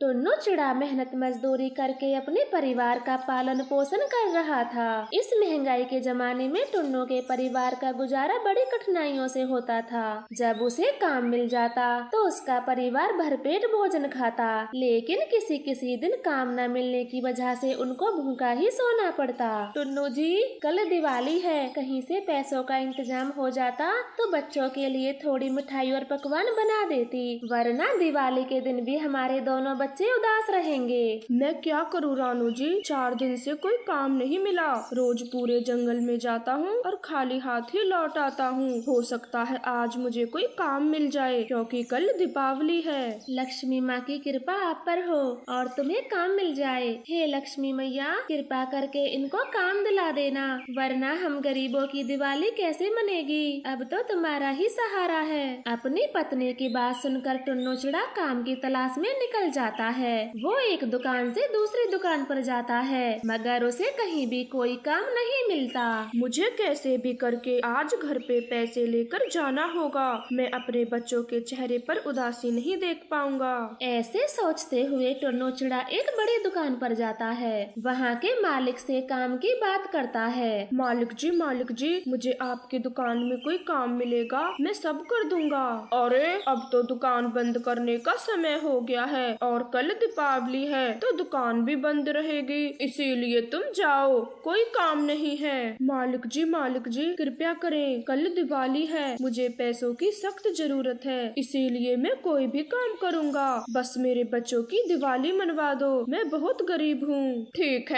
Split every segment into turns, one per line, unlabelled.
टुन्नू चिड़ा मेहनत मजदूरी करके अपने परिवार का पालन पोषण कर रहा था। इस महंगाई के जमाने में टुन्नू के परिवार का गुजारा बड़ी कठिनाइयों से होता था। जब उसे काम मिल जाता तो उसका परिवार भरपेट भोजन खाता, लेकिन किसी किसी दिन काम न मिलने की वजह से उनको भूखा ही सोना पड़ता। टुन्नू जी, कल दिवाली है, कहीं से पैसों का इंतजाम हो जाता तो बच्चों के लिए थोड़ी मिठाई और पकवान बना देती, वरना दिवाली के दिन भी हमारे दोनों बच्चे उदास रहेंगे।
मैं क्या करूँ रानू जी, 4 दिन से कोई काम नहीं मिला। रोज पूरे जंगल में जाता हूँ और खाली हाथ ही लौट आता हूँ। हो सकता है आज मुझे कोई काम मिल जाए, क्योंकि कल दीपावली है।
लक्ष्मी माँ की कृपा आप पर हो और तुम्हें काम मिल जाए। हे लक्ष्मी मैया, कृपा करके इनको काम दिला देना, वरना हम गरीबों की दिवाली कैसे मनेगी। अब तो तुम्हारा ही सहारा है। अपनी पत्नी की बात सुनकर टुन्नू चिड़ा काम की तलाश में निकल जाता है। वो एक दुकान से दूसरी दुकान पर जाता है, मगर उसे कहीं भी कोई काम नहीं मिलता।
मुझे कैसे भी करके आज घर पे पैसे लेकर जाना होगा। मैं अपने बच्चों के चेहरे पर उदासी नहीं देख पाऊंगा।
ऐसे सोचते हुए टुन्नू चिड़ा एक बड़ी दुकान पर जाता है। वहाँ के मालिक से काम की बात करता है।
मालिक जी, मुझे आपकी दुकान में कोई काम मिलेगा, मैं सब कर दूंगा। अरे अब तो दुकान बंद करने का समय हो गया है और कल दीपावली है तो दुकान भी बंद रहेगी, इसीलिए तुम जाओ, कोई काम नहीं है। मालिक जी कृपया करें, कल दिवाली है, मुझे पैसों की सख्त जरूरत है, इसीलिए मैं कोई भी काम करूँगा, बस मेरे बच्चों की दिवाली मनवा दो, मैं बहुत गरीब हूँ। ठीक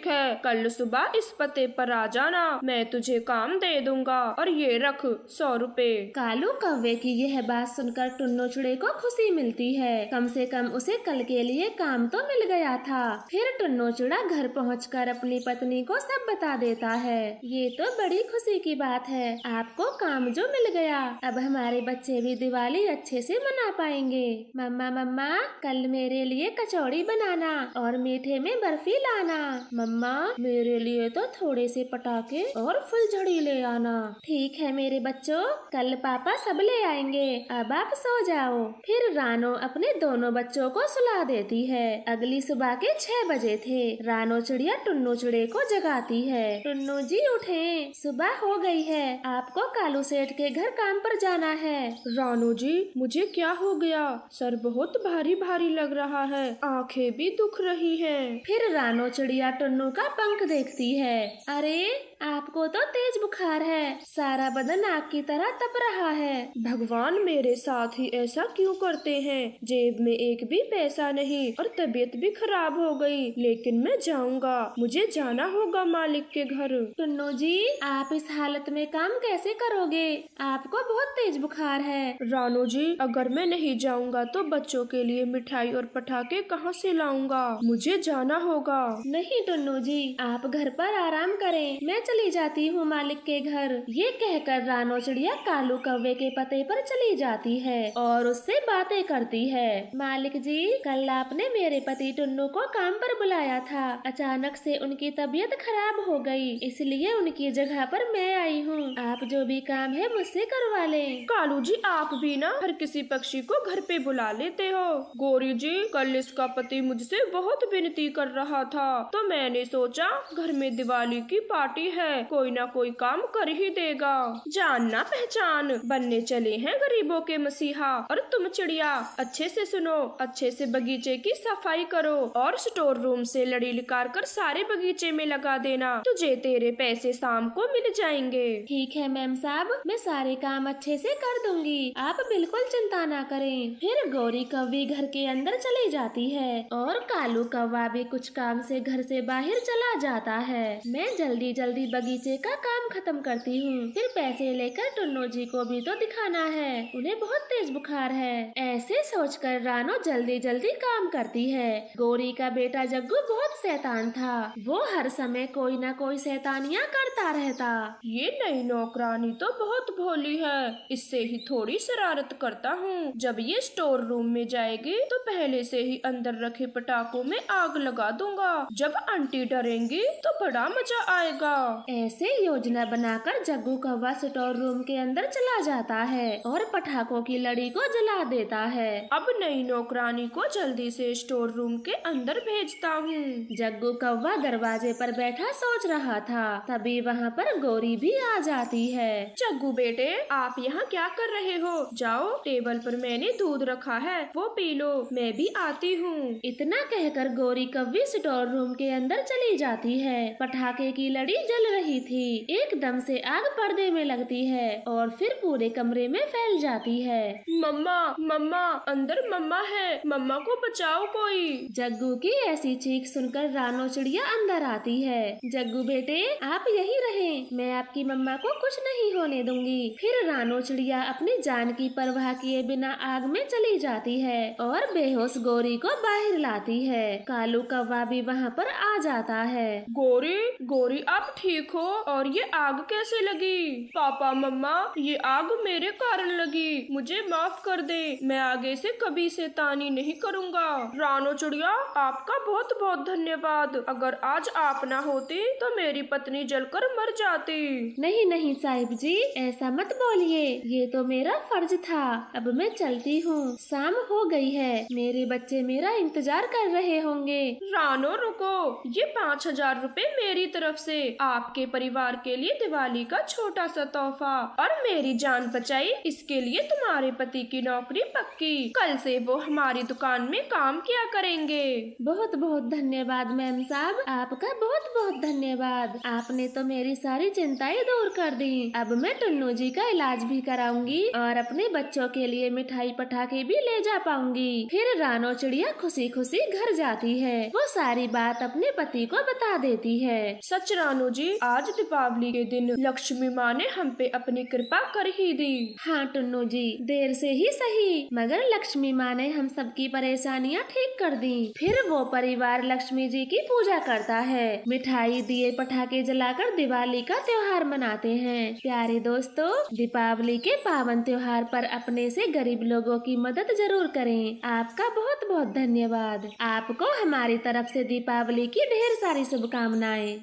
है, कल सुबह इस पते पर आ जाना, मैं तुझे काम दे दूंगा, और ये रख 100 रुपए।
कालू कौवे की यह बात सुनकर टुन्नू चिड़े को खुशी मिलती है। कम से कम उसे कल के लिए काम तो मिल गया था। फिर टुन्नू चिड़ा घर पहुंचकर अपनी पत्नी को सब बता देता है। ये तो बड़ी खुशी की बात है, आपको काम जो मिल गया, अब हमारे बच्चे भी दिवाली अच्छे से मना पाएंगे। मम्मा कल मेरे लिए कचौड़ी बनाना और मीठे में बर्फी लाना। मम्मा मेरे लिए तो थोड़े से पटाखे और फुलझड़ी ले आना। ठीक है मेरे बच्चों, कल पापा सब ले आएंगे, अब आप सो जाओ। फिर रानो अपने दोनों बच्चों को सुला देती है। अगली सुबह के 6 बजे थे। रानो चिड़िया टुन्नू चिड़े को जगाती है। टुन्नू जी उठें, सुबह हो गई है, आपको कालू सेठ के घर काम पर जाना है।
रानो जी, मुझे क्या हो गया, सर बहुत भारी भारी लग रहा है, आंखें भी दुख रही हैं।
फिर रानो चिड़िया टुन्नू का पंख देखती है। अरे आपको तो तेज बुखार है, सारा बदन आग की तरह तप रहा है।
भगवान मेरे साथ ही ऐसा क्यों करते हैं, जेब में एक भी पैसा नहीं और तबीयत भी खराब हो गई, लेकिन मैं जाऊंगा, मुझे जाना होगा मालिक के घर।
टुन्नू जी, आप इस हालत में काम कैसे करोगे, आपको बहुत तेज बुखार है।
रानो जी, अगर मैं नहीं जाऊंगा तो बच्चों के लिए मिठाई और पटाखे कहाँ से लाऊंगा, मुझे जाना होगा।
नहीं टुन्नू जी, आप घर पर आराम करें, मैं चली जाती हूँ मालिक के घर। ये कहकर रानो चिड़िया कालू कौवे के पते पर चली जाती है और उससे बातें करती है। मालिक जी, कल आपने मेरे पति टुन्नू को काम पर बुलाया था, अचानक से उनकी तबीयत खराब हो गई, इसलिए उनकी जगह पर मैं आई हूँ। आप जो भी काम है मुझसे करवा लें।
कालू जी, आप भी ना हर किसी पक्षी को घर पे बुला लेते हो। गौरी जी, कल इसका पति मुझसे बहुत विनती कर रहा था, तो मैंने सोचा घर में दिवाली की पार्टी है, कोई ना कोई काम कर ही देगा। जान ना पहचान बनने चले हैं गरीबों के मसीहा। और तुम चिड़िया, अच्छे से सुनो, अच्छे से बगीचे की सफाई करो और स्टोर रूम से लड़ी निकाल कर सारे बगीचे में लगा देना, तुझे तेरे पैसे शाम को मिल जाएंगे।
ठीक है मैम साहब, मैं सारे काम अच्छे से कर दूंगी, आप बिल्कुल चिंता ना करें। फिर गौरी कौवी घर के अंदर चली जाती है और कालू कौवा भी कुछ काम से घर से बाहर चला जाता है। मैं जल्दी जल्दी बगीचे का काम खत्म करती हूँ, फिर पैसे लेकर टुन्नू जी को भी तो दिखाना है, उन्हें बहुत तेज बुखार है। ऐसे सोचकर रानो जल्दी जल्दी काम करती है। गौरी का बेटा जग्गू बहुत शैतान था, वो हर समय कोई न कोई शैतानियाँ करता रहता।
ये नई नौकरानी तो बहुत भोली है, इससे ही थोड़ी शरारत करता हूँ। जब ये स्टोर रूम में जाएगी तो पहले से ही अंदर रखे पटाखों में आग लगा दूंगा, जब आंटी डरेंगी तो बड़ा मजा आएगा।
ऐसे योजना बनाकर जग्गू कौवा स्टोर रूम के अंदर चला जाता है और पटाखों की लड़ी को जला देता है।
अब नई नौकरानी को जल्दी से स्टोर रूम के अंदर भेजता हूँ।
जग्गू कौवा दरवाजे पर बैठा सोच रहा था, तभी वहाँ पर गौरी भी आ जाती है।
जग्गू बेटे, आप यहाँ क्या कर रहे हो? जाओ, टेबल पर मैंने दूध रखा है, वो पी लो, मैं भी आती हूँ।
इतना कहकर गौरी कौवी स्टोर रूम के अंदर चली जाती है। पटाखे की लड़ी जल रही थी। एकदम से आग पर्दे में लगती है और फिर पूरे कमरे में फैल जाती है।
मम्मा, मम्मा, अंदर मम्मा है, मम्मा को बचाओ कोई।
जग्गू की ऐसी चीख सुनकर रानो चिड़िया अंदर आती है। जग्गू बेटे, आप यहीं रहें, मैं आपकी मम्मा को कुछ नहीं होने दूंगी। फिर रानो चिड़िया अपनी जान की परवाह किए बिना आग में चली जाती है और बेहोश गौरी को बाहर लाती है। कालू कौवा भी वहाँ पर आ जाता है।
गौरी, गौरी, आप ठीक हो? और ये आग कैसे लगी? पापा, मम्मा, ये आग मेरे कारण लगी, मुझे माफ कर दे, मैं आगे से कभी शैतानी नहीं करूँगा। रानो चिड़िया, आपका बहुत बहुत धन्यवाद। अगर आज आप न होती तो मेरी पत्नी जलकर मर जाती।
नहीं नहीं साहिब जी, ऐसा मत बोलिए, ये तो मेरा फर्ज था। अब मैं चलती हूँ, शाम हो गई है, मेरे बच्चे मेरा इंतजार कर रहे होंगे।
रानो रुको, ये 5,000 रुपए मेरी तरफ से आपके परिवार के लिए दिवाली का छोटा सा तोहफा, और मेरी जान बचाई इसके लिए तुम्हारे पति की नौकरी पक्की। कल से वो हमारी दुकान में काम किया करेंगे।
बहुत बहुत धन्यवाद मैम साहब, आपका बहुत बहुत धन्यवाद। आपने तो मेरी सारी चिंताएं दूर कर दी। अब मैं टुन्नू जी का इलाज भी कराऊंगी और अपने बच्चों के लिए मिठाई पटाखे भी ले जा पाऊंगी। फिर रानो चिड़िया खुशी खुशी घर जाती है। वो सारी बात अपने पति को बता देती है।
सच रानो जी, आज दीपावली के दिन लक्ष्मी माँ ने हम पे अपनी कृपा कर ही दी।
हाँ टुन्नू जी, देर से ही सही, मगर लक्ष्मी माँ ने हम सबकी परेशानियाँ ठीक कर दी। फिर वो परिवार लक्ष्मी जी की पूजा करता है, मिठाई दिए पटाखे जलाकर दिवाली का त्योहार मनाते हैं। प्यारे दोस्तों, दीपावली के पावन त्योहार पर अपने से गरीब लोगों की मदद जरूर करें। आपका बहुत बहुत धन्यवाद। आपको हमारी तरफ से दीपावली की ढेर सारी शुभकामनाएं।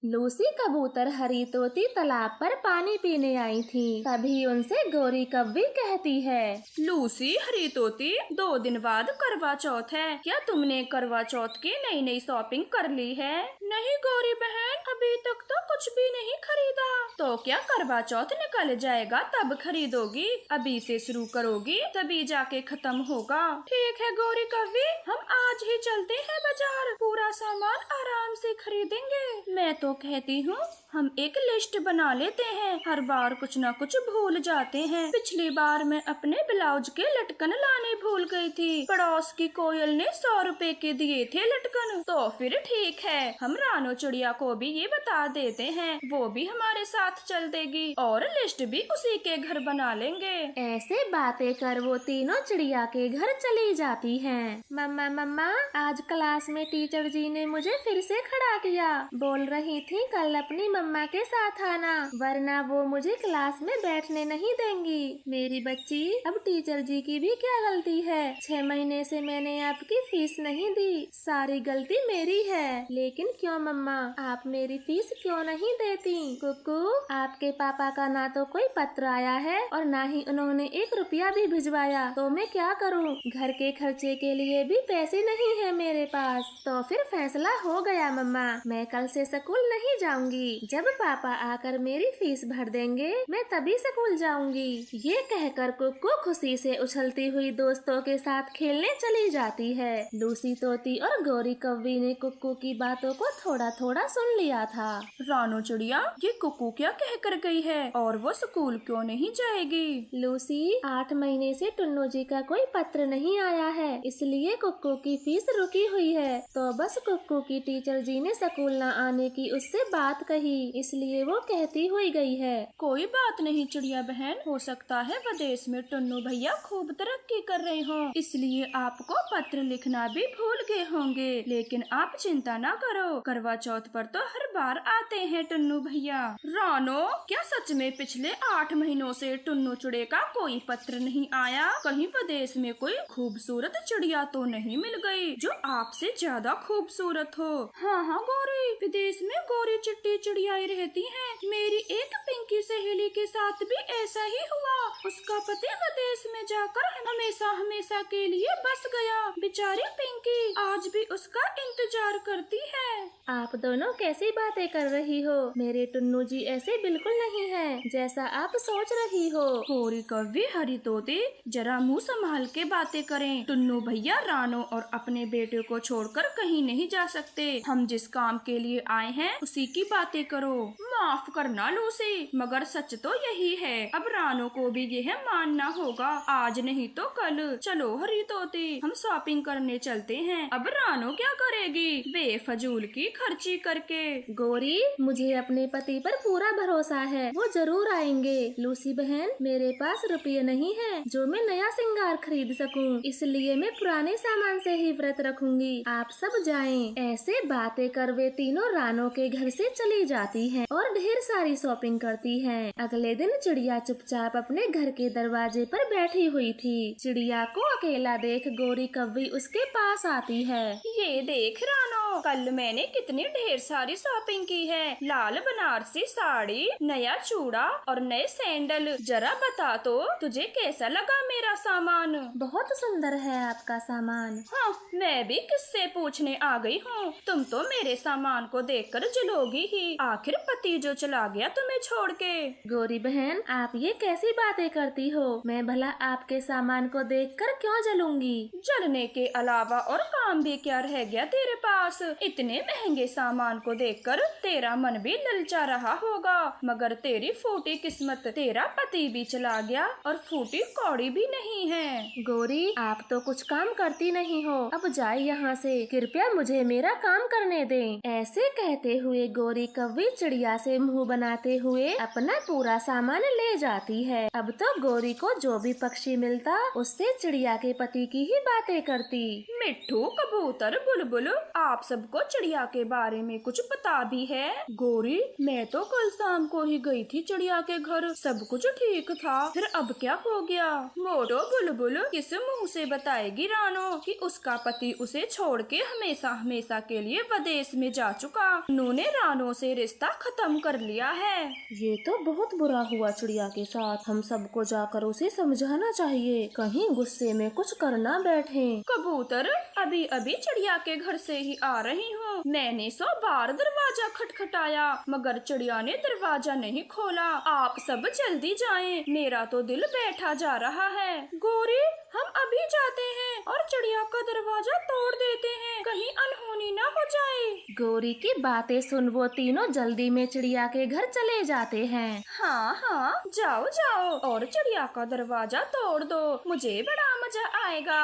लूसी कबूतर हरी तोती तालाब पर पानी पीने आई थी। तभी उनसे गौरी कौवी कहती है,
लूसी हरी तोती, 2 दिन बाद करवा चौथ है, क्या तुमने करवा चौथ की नई नई शॉपिंग कर ली है? नहीं गौरी बहन, अभी तक तो कुछ भी नहीं खरीदा। तो क्या करवा चौथ निकल जाएगा तब खरीदोगी? अभी से शुरू करोगी तभी जाके खत्म होगा। ठीक है गौरी कौवी, हम आज ही चलते हैं बाजार, पूरा सामान आराम से खरीदेंगे। मैं तो कहती हूँ हम एक लिस्ट बना लेते हैं, हर बार कुछ न कुछ भूल जाते हैं। पिछली बार मैं अपने ब्लाउज के लटकन लाने भूल गई थी, पड़ोस की कोयल ने 100 रुपए के दिए थे लटकन। तो फिर ठीक है, हम रानो चिड़िया को भी ये बता देते हैं, वो भी हमारे साथ चल देगी और लिस्ट भी उसी के घर बना लेंगे।
ऐसे बातें कर वो तीनों चिड़िया के घर चली जाती हैं। मम्मा मम्मा, आज क्लास में टीचर जी ने मुझे फिर से खड़ा किया, बोल रही थी कल अपनी मम्मा के साथ आना, वरना वो मुझे क्लास में बैठने नहीं देंगी। मेरी बच्ची, अब टीचर जी की भी क्या गलती है? 6 महीने से मैंने आपकी फीस नहीं दी, सारी गलती मेरी है। लेकिन क्यों मम्मा, आप मेरी फीस क्यों नहीं देती? कुकू, आपके पापा का ना तो कोई पत्र आया है और ना ही उन्होंने 1 रुपया भी भिजवाया, तो मैं क्या करूँ? घर के खर्चे के लिए भी पैसे नहीं है मेरे पास। तो फिर फैसला हो गया मम्मा, मैं कल से स्कूल नहीं जाऊंगी। जब पापा आकर मेरी फीस भर देंगे, मैं तभी स्कूल जाऊंगी। ये कहकर कुक्कू खुशी से उछलती हुई दोस्तों के साथ खेलने चली जाती है। लूसी तोती और गौरी कौवी ने कुक्कू की बातों को थोड़ा थोड़ा सुन लिया था।
रानो चिड़िया, ये कुक्कू क्या कह कर गई है और वो स्कूल क्यों नहीं जाएगी?
लूसी, 8 महीने से टुन्नू जी का कोई पत्र नहीं आया है, इसलिए कुक्कू की फीस रुकी हुई है। तो बस कुक्कू की टीचर जी ने स्कूल न आने की उससे बात कही, इसलिए वो कहती हुई गई है।
कोई बात नहीं चिड़िया बहन, हो सकता है विदेश में टुन्नू भैया खूब तरक्की कर रहे हों, इसलिए आपको पत्र लिखना भी भूल गए होंगे। लेकिन आप चिंता ना करो, करवा चौथ पर तो हर बार आते हैं टुन्नू भैया। रानो, क्या सच में पिछले 8 महीनों से टुन्नू चिड़े का कोई पत्र नहीं आया? कहीं विदेश में कोई खूबसूरत चिड़िया तो नहीं मिल गई जो आपसे ज्यादा खूबसूरत हो? हाँ हाँ गौरी, विदेश में गोरी चिट्टी चिड़ियाएं रहती हैं। मेरी एक पिंकी सहेली के साथ भी ऐसा ही हुआ। उसका पति विदेश में जाकर हमेशा हमेशा के लिए बस गया। बेचारी पिंकी आज भी उसका इंतजार करती है।
आप दोनों कैसी बातें कर रही हो? मेरे टुन्नू जी ऐसे बिल्कुल नहीं है जैसा आप सोच रही हो।
गोरी कव्वी, हरी तोते, जरा मुंह संभाल के बातें करें। टुन्नू भैया रानो और अपने बेटे को छोड़कर कहीं नहीं जा सकते। हम जिस काम के लिए आए हैं उसी की बातें करो। माफ करना लूसी, मगर सच तो यही है। अब रानो को भी यह मानना होगा, आज नहीं तो कल। चलो हरी तोते, हम शॉपिंग करने चलते हैं। अब रानो क्या करेगी बेफजूल की खर्ची करके?
गोरी, मुझे अपने पति पर पूरा भरोसा है, वो जरूर आएंगे। लूसी बहन, मेरे पास रुपये नहीं है जो मैं नया श्रृंगार खरीद सकूं, इसलिए मैं पुराने सामान से ही व्रत रखूंगी। आप सब जाएं। ऐसे बातें कर वे तीनों रानो के घर से चली जाती हैं और ढेर सारी शॉपिंग करती हैं। अगले दिन चिड़िया चुपचाप अपने घर के दरवाजे पर बैठी हुई थी। चिड़िया को अकेला देख गोरी कव्वी उसके पास आती है।
ये देख रानो, कल मैंने कितनी ढेर सारी शॉपिंग की है। लाल बनारसी साड़ी, नया चूड़ा और नए सैंडल। जरा बता तो तुझे कैसा लगा मेरा सामान?
बहुत सुंदर है आपका सामान।
हाँ, मैं भी किससे पूछने आ गई हूँ। तुम तो मेरे सामान को देखकर जलोगी ही। आखिर पति जो चला गया तुम्हें छोड़ के।
गोरी बहन, आप ये कैसी बातें करती हो? मैं भला आपके सामान को देखकर क्यों जलूंगी?
जलने के अलावा और काम भी क्या रह गया तेरे पास? इतने महंगे सामान को देखकर तेरा मन भी ललचा रहा होगा, मगर तेरी फूटी किस्मत, तेरा पति भी चला गया और फूटी कौड़ी भी नहीं है।
गोरी, आप तो कुछ काम करती नहीं हो। अब जाए यहाँ से, कृपया मुझे मेरा काम करने दें। ऐसे कहते हुए गोरी कव्वी चिड़िया से मुंह बनाते हुए अपना पूरा सामान ले जाती है। अब तो गोरी को जो भी पक्षी मिलता उससे चिड़िया के पति की ही बातें करती।
मिट्ठू, कबूतर, बुलबुल, आप सबको चिड़िया के बारे में कुछ पता भी है? गोरी, मैं तो कल शाम को ही गई थी चिड़िया के घर, सब कुछ ठीक था। फिर अब क्या हो गया? मोटो बुलबुल किस मुंह से बताएगी रानो कि उसका पति उसे छोड़ के हमेशा हमेशा के लिए विदेश में जा चुका। उन्होंने रानो से रिश्ता खत्म कर लिया है।
ये तो बहुत बुरा हुआ चिड़िया के साथ। हम सबको जाकर उसे समझाना चाहिए, कहीं गुस्से में कुछ करना बैठे।
कबूतर, अभी अभी चिड़िया के घर से ही आ रही हूँ। मैंने 100 बार दरवाजा खटखटाया मगर चिड़िया ने दरवाजा नहीं खोला। आप सब जल्दी जाएं, मेरा तो दिल बैठा जा रहा है। गोरी, हम अभी जाते हैं और चिड़िया का दरवाजा तोड़ देते हैं, कहीं अनहोनी न हो जाए।
गोरी की बातें सुन वो तीनों जल्दी में चिड़िया के घर चले जाते हैं।
हाँ हाँ, जाओ जाओ और चिड़िया का दरवाजा तोड़ दो, मुझे बड़ा मजा आएगा।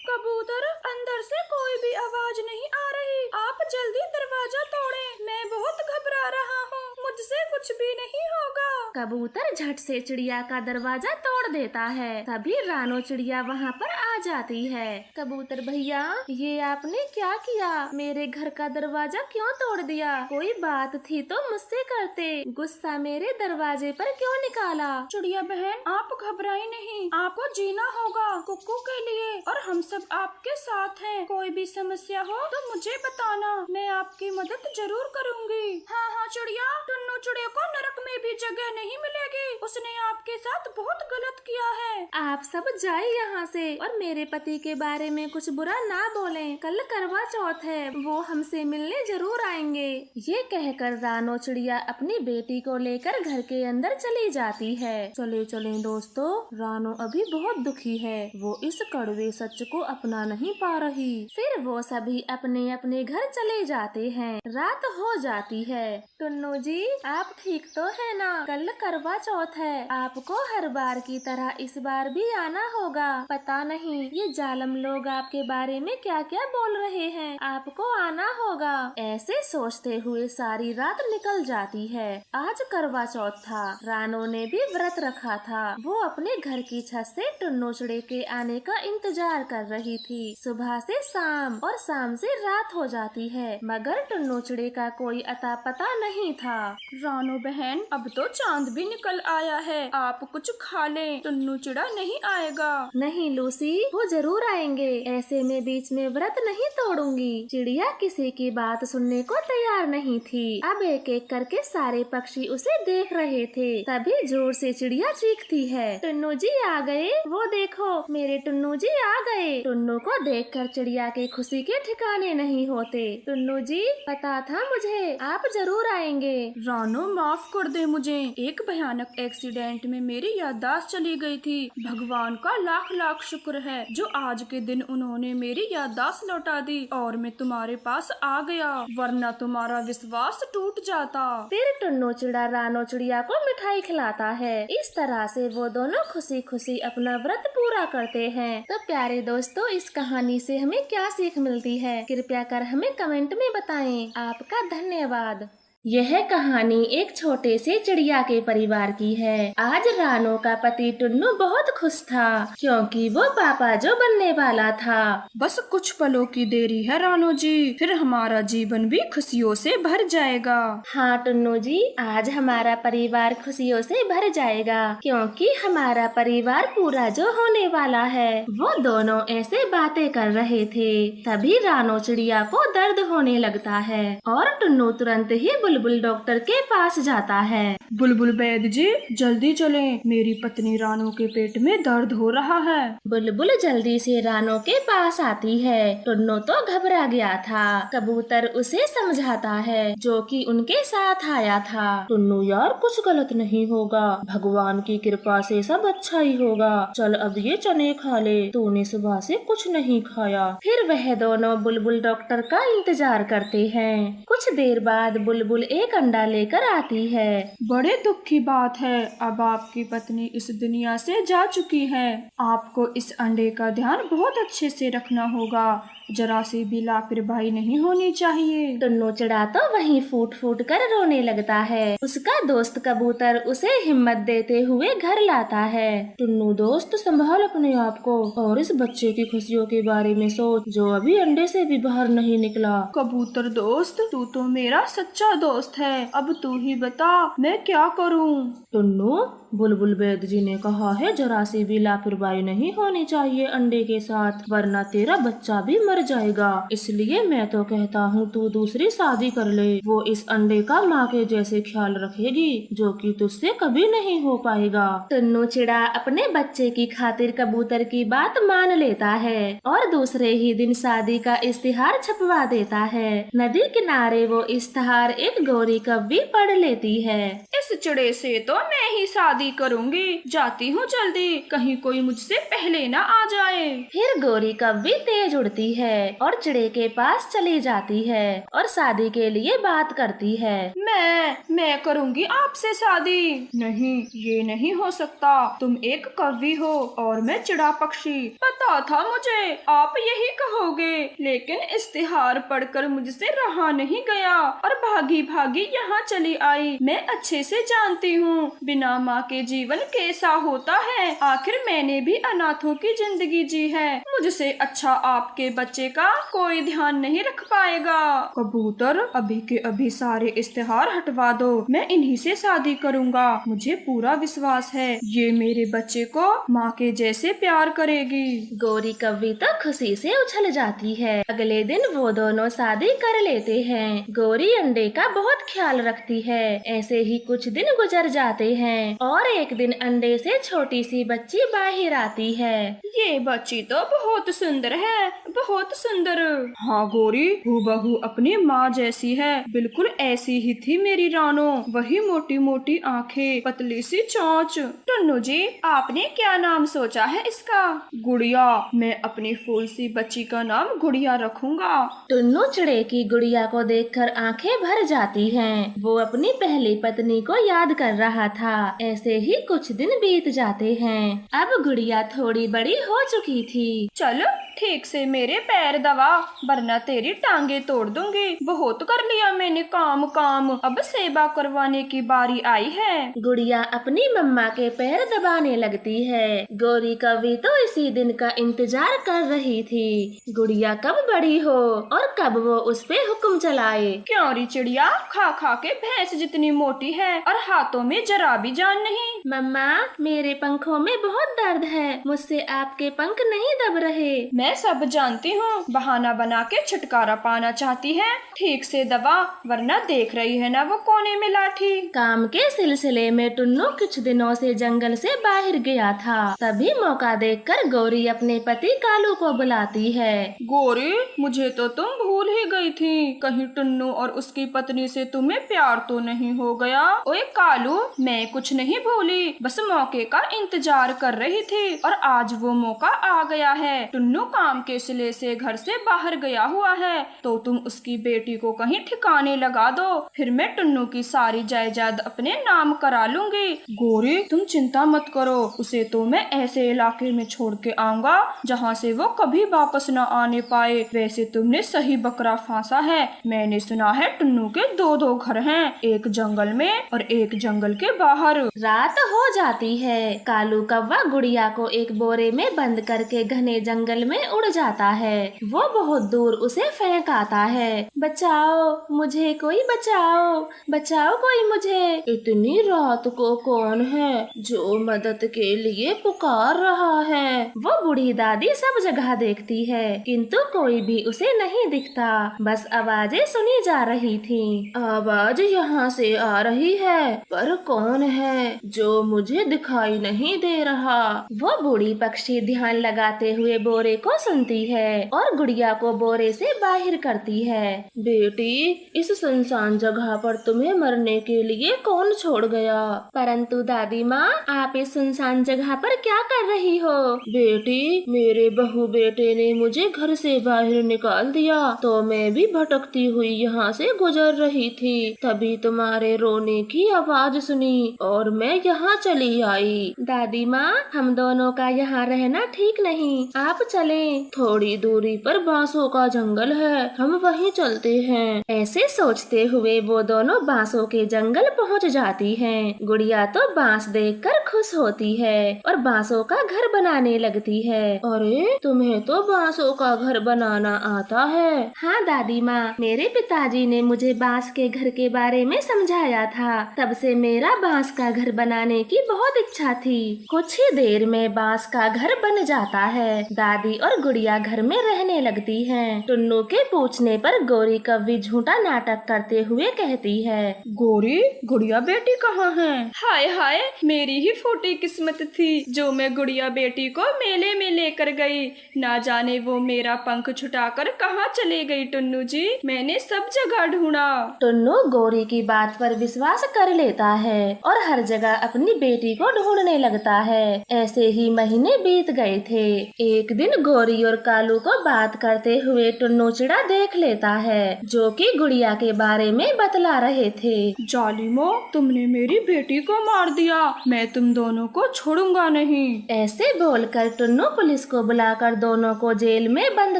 कबूतर, अंदर से कोई भी आवाज नहीं आ रही, आप जल्दी दरवाजा तोड़ें, मैं बहुत घबरा रहा हूँ, मुझसे कुछ भी नहीं होगा।
कबूतर झट से चिड़िया का दरवाजा तोड़ देता है। तभी रानो चिड़िया वहाँ पर आ जाती है। कबूतर भैया, ये आपने क्या किया? मेरे घर का दरवाजा क्यों तोड़ दिया? कोई बात थी तो मुझसे करते, गुस्सा मेरे दरवाजे पर क्यों निकाला?
चिड़िया बहन, आप घबराई नहीं, आपको जीना होगा कुक्कू के लिए और हम सब आपके साथ हैं। कोई भी समस्या हो तो मुझे बताना, मैं आपकी मदद जरूर करूँगी। हाँ हाँ चिड़िया, टुन्नू चिड़िया को नरक में भी जगह नहीं मिलेगी, उसने आपके साथ बहुत गलत किया है।
आप सब जाए यहाँ से और मेरे पति के बारे में कुछ बुरा ना बोलें। कल करवा चौथ है, वो हमसे मिलने जरूर आएंगे। ये कहकर रानो चिड़िया अपनी बेटी को लेकर घर के अंदर चली जाती है। चले चले दोस्तों, रानो अभी बहुत दुखी है, वो इस कड़वे सच को अपना नहीं पा रही। फिर वो सभी अपने अपने घर चले जाते हैं। रात हो जाती है। टुन्नू जी, आप ठीक तो है ना? कल करवा चौथ है, आपको हर बार की तरह इस बार भी आना होगा। पता नहीं ये जालम लोग आपके बारे में क्या क्या बोल रहे हैं, आपको आना होगा। ऐसे सोचते हुए सारी रात निकल जाती है। आज करवा चौथ था, रानो ने भी व्रत रखा था। वो अपने घर की छत से टुन्नू चिड़े के आने का इंतजार कर रही थी। सुबह से शाम और शाम से रात हो जाती है, मगर टुन्नू चिड़े का कोई अता पता नहीं था।
रानो बहन, अब तो चांद भी निकल आया है, आप कुछ खा लें, टुन्नू चिड़ा नहीं आएगा।
नहीं लूसी, वो जरूर आएंगे, ऐसे में बीच में व्रत नहीं तोड़ूंगी। चिड़िया किसी की बात सुनने को तैयार नहीं थी। अब एक एक करके सारे पक्षी उसे देख रहे थे। तभी जोर से चिड़िया चीखती है, टुन्नू जी आ गए, वो देखो मेरे टुन्नू जी आ गए। टुन्नू को देखकर चिड़िया के खुशी के ठिकाने नहीं होते। टुन्नू जी, पता था मुझे आप जरूर आएंगे।
रानो माफ कर दे मुझे, एक भयानक एक्सीडेंट में मेरी याददाश्त चली गई थी। भगवान का लाख लाख शुक्र है जो आज के दिन उन्होंने मेरी याददाश्त लौटा दी और मैं तुम्हारे पास आ गया, वरना तुम्हारा विश्वास टूट जाता।
फिर टुन्नू चिड़ा रानो चिड़िया को मिठाई खिलाता है। इस तरह से वो दोनों खुशी खुशी अपना व्रत पूरा करते हैं। तो प्यारे दोस्तों, इस कहानी से हमें क्या सीख मिलती है, कृपया कर हमें कमेंट में बताएं। आपका धन्यवाद। यह कहानी एक छोटे से चिड़िया के परिवार की है। आज रानो का पति टुन्नू बहुत खुश था क्योंकि वो पापा जो बनने वाला था।
बस कुछ पलों की देरी है रानो जी, फिर हमारा जीवन भी खुशियों से भर जाएगा।
हाँ टुन्नू जी, आज हमारा परिवार खुशियों से भर जाएगा क्योंकि हमारा परिवार पूरा जो होने वाला है। वो दोनों ऐसे बातें कर रहे थे, तभी रानो चिड़िया को दर्द होने लगता है और टुन्नू तुरंत ही बुलबुल डॉक्टर के पास जाता है।
बुलबुल वैद्य जी, जल्दी चलें, मेरी पत्नी रानो के पेट में दर्द हो रहा है।
बुलबुल जल्दी से रानो के पास आती है। टुन्नू तो घबरा गया था। कबूतर उसे समझाता है जो कि उनके साथ आया था। टुन्नू यार, कुछ गलत नहीं होगा, भगवान की कृपा से सब अच्छा ही होगा। चल अब ये चने खा ले, तूने सुबह से कुछ नहीं खाया। फिर वह दोनों बुलबुल डॉक्टर का इंतजार करते हैं। कुछ देर बाद बुलबुल एक अंडा लेकर आती है।
बड़े दुख की बात है, अब आपकी पत्नी इस दुनिया से जा चुकी है। आपको इस अंडे का ध्यान बहुत अच्छे से रखना होगा, जरा सी भी लापरवाही नहीं होनी चाहिए।
टुन्नू चिड़ा तो वहीं फूट फूट कर रोने लगता है। उसका दोस्त कबूतर उसे हिम्मत देते हुए घर लाता है। टुन्नू दोस्त, संभाल अपने आप को और इस बच्चे की खुशियों के बारे में सोच जो अभी अंडे से भी बाहर नहीं निकला।
कबूतर दोस्त, तू तो मेरा सच्चा दोस्त है, अब तू ही बता मैं क्या करूं?
टुन्नू, बुलबुल वैद्य जी ने कहा है जरा सी भी लापरवाही नहीं होनी चाहिए अंडे के साथ, वरना तेरा बच्चा भी मर जाएगा। इसलिए मैं तो कहता हूँ तू दूसरी शादी कर ले, वो इस अंडे का माँ के जैसे ख्याल रखेगी जो कि तुझसे कभी नहीं हो पाएगा। टुन्नू चिड़ा अपने बच्चे की खातिर कबूतर की बात मान लेता है और दूसरे ही दिन शादी का इश्तिहार छपवा देता है। नदी किनारे वो इश्तिहार एक गौरी कव्वी पढ़ लेती है।
इस चिड़े से तो मैं ही शादी करूंगी, जाती हूँ जल्दी, कहीं कोई मुझसे पहले ना आ जाए।
फिर गौरी कव्वी तेज उड़ती है और चिड़े के पास चली जाती है और शादी के लिए बात करती है।
मैं करूंगी आपसे शादी। नहीं, ये नहीं हो सकता, तुम एक कवि हो और मैं चिड़ा पक्षी। पता था मुझे आप यही कहोगे, लेकिन इश्तिहार पढ़कर मुझसे रहा नहीं गया और भागी भागी यहाँ चली आई। मैं अच्छे से जानती हूँ बिना माँ के जीवन कैसा होता है, आखिर मैंने भी अनाथों की जिंदगी जी है। मुझसे अच्छा आपके बच्चे का कोई ध्यान नहीं रख पाएगा। कबूतर, अभी के अभी सारे इश्तिहार हटवा दो, मैं इन्हीं से शादी करूँगा। मुझे पूरा विश्वास है ये मेरे बच्चे को माँ के जैसे प्यार करेगी।
गौरी कव्वी तो खुशी से उछल जाती है। अगले दिन वो दोनों शादी कर लेते हैं। गौरी अंडे का बहुत ख्याल रखती है। ऐसे ही कुछ दिन गुजर जाते हैं और एक दिन अंडे से छोटी सी बच्ची बाहर आती है।
ये बच्ची तो बहुत सुंदर है, बहुत सुंदर। हाँ गौरी, हूबहू अपनी माँ जैसी है, बिल्कुल ऐसी ही थी मेरी रानो, वही मोटी मोटी आँखें, पतली सी चोंच। टुन्नू जी, आपने क्या नाम सोचा है इसका? गुड़िया। मैं अपनी फूल सी बच्ची का नाम गुड़िया रखूंगा।
टुन्नू चिड़े की गुड़िया को देखकर आंखें भर जाती हैं। वो अपनी पहली पत्नी को याद कर रहा था। ऐसे ही कुछ दिन बीत जाते हैं। अब गुड़िया थोड़ी बड़ी हो चुकी थी।
चलो ठीक से मेरे पैर दबा, वरना तेरी टांगे तोड़ दूंगी। बहुत कर लिया मैंने काम काम, अब सेवा करवाने की बारी आई है।
गुड़िया अपनी मम्मा के पैर दबाने लगती है। गौरी कभी तो इसी दिन का इंतजार कर रही थी, गुड़िया कब बड़ी हो और कब वो उस पे हुक्म चलाए।
क्यों री चिड़िया, खा खा के भैंस जितनी मोटी है और हाथों में जरा भी जान नहीं।
मम्मा मेरे पंखों में बहुत दर्द है, मुझसे आपके पंख नहीं दब रहे।
मैं सब जानती हूँ, बहाना बना के छुटकारा पाना चाहती है। ठीक से दबा, वरना देख रही है ना वो कोने में लाठी।
काम के सिलसिले में टुन्नू कुछ दिनों से जंगल से बाहर गया था। तभी मौका देखकर गौरी अपने पति कालू को बुलाती है।
गौरी, मुझे तो तुम भूल ही गई थी, कहीं टुन्नू और उसकी पत्नी से तुम्हें प्यार तो नहीं हो गया। ओए कालू, मैं कुछ नहीं भूली, बस मौके का इंतजार कर रही थी और आज वो मौका आ गया है। टुन्नू काम के सिले से घर से बाहर गया हुआ है, तो तुम उसकी बेटी को कहीं ठिकाने लगा दो, फिर मैं टुन्नू की सारी जायदाद अपने नाम करा लूंगी। गौरी, तुम चिंता मत करो, उसे तो मैं ऐसे इलाके में छोड़ के आऊंगा जहाँ से वो कभी वापस न आने पाए। वैसे तुमने सही बकरा फांसा है, मैंने सुना है टुन्नू के दो घर हैं, एक जंगल में और एक जंगल के बाहर।
रात हो जाती है। कालू कौवा गुड़िया को एक बोरे में बंद करके घने जंगल में उड़ जाता है। वो बहुत दूर उसे फेंक आता है। बचाओ मुझे, कोई बचाओ, बचाओ कोई मुझे। इतनी रात को कौन है जो मदद के लिए पुकार रहा है। वो बूढ़ी दादी सब जगह देखती है, किंतु कोई भी उसे नहीं दिखता, बस आवाजें सुनी जा रही थी। आवाज यहाँ से आ रही है, पर कौन है जो मुझे दिखाई नहीं दे रहा। वो बूढ़ी पक्षी ध्यान लगाते हुए बोरे को सुनती है और गुड़िया को बोरे से बाहर करती है। बेटी, इस सुनसान जगह पर तुम्हें मरने के लिए कौन छोड़ गया? परंतु दादी माँ, आप इस सुनसान जगह पर क्या कर रही हो? बेटी, मेरे बहू बेटे ने मुझे घर से बाहर निकाल दिया, तो मैं भी भटकती हुई यहाँ से गुजर रही थी, तभी तुम्हारे रोने की आवाज सुनी और मैं यहाँ चली आई। दादी माँ, हम दोनों का यहाँ रहना ठीक नहीं, आप चलें। थोड़ी दूरी पर बांसों का जंगल है, हम वहीं चलते हैं। ऐसे सोचते हुए वो दोनों बांसों के जंगल पहुँच जाती हैं। गुड़िया तो बांस देखकर खुश होती है और बांसों का घर बनाने लगती है। अरे, तुम्हें तो बांसों का घर बनाना आता है? हाँ दादी माँ, मेरे पिताजी ने मुझे बांस के घर के बारे में समझाया था, तब से मेरा बांस का घर बनाने की बहुत इच्छा थी। कुछ ही देर में बांस का घर बन जाता है। दादी और गुड़िया घर में रहने लगती हैं। टुन्नू के पूछने पर गौरी कभी झूठा नाटक करते हुए कहती है,
गौरी, गुड़िया बेटी कहाँ है? हाय हाय, मेरी ही फूटी किस्मत थी जो मैं गुड़िया बेटी को मेले में लेकर गई। ना जाने वो मेरा पंख छुटाकर कहाँ चले गई। टुन्नू जी, मैंने सब जगह ढूंढा।
टुन्नू गौरी की बात पर विश्वास कर लेता है और हर जगह अपनी बेटी को ढूंढने लगता है। ऐसे ही महीने बीत गए थे। एक दिन गौरी और कालू को बात करते हुए टुन्नू चिड़ा देख लेता है, जो कि गुड़िया के बारे में बतला रहे थे।
जालिमो, तुमने मेरी बेटी को मार दिया, मैं तुम दोनों को छोड़ूंगा नहीं।
ऐसे बोलकर टुन्नू पुलिस को बुलाकर दोनों को जेल में बंद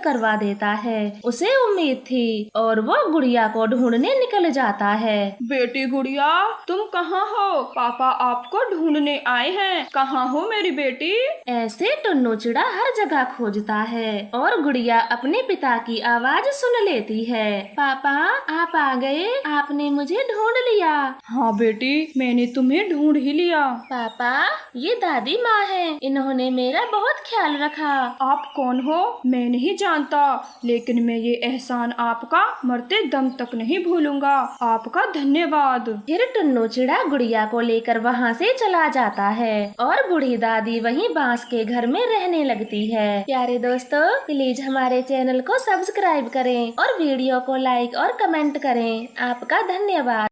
करवा देता है। उसे उम्मीद थी और वो गुड़िया को ढूंढने निकल जाता है।
बेटी गुड़िया, तुम कहाँ हो? पापा आपको ढूंढने आए हैं, कहाँ हो मेरी बेटी?
ऐसे टुन्नू चिड़ा हर जगह खोजता है और गुड़िया अपने पिता की आवाज सुन लेती है। पापा, आप आ गए, आपने मुझे ढूंढ लिया।
हाँ बेटी, मैंने तुम्हें ढूंढ ही लिया।
पापा, ये दादी माँ है, इन्होंने मेरा बहुत ख्याल रखा।
आप कौन हो? मैं नहीं जानता, लेकिन मैं ये एहसान आपका मरते दम तक नहीं भूलूंगा। आपका धन्यवाद।
फिर टुन्नू चिड़ा गुड़िया को लेकर वहाँ से चला जाता है और बूढ़ी दादी वहीं बांस के घर में रहने लगती है। प्यारे दोस्तों, प्लीज हमारे चैनल को सब्सक्राइब करें और वीडियो को लाइक और कमेंट करें। आपका धन्यवाद।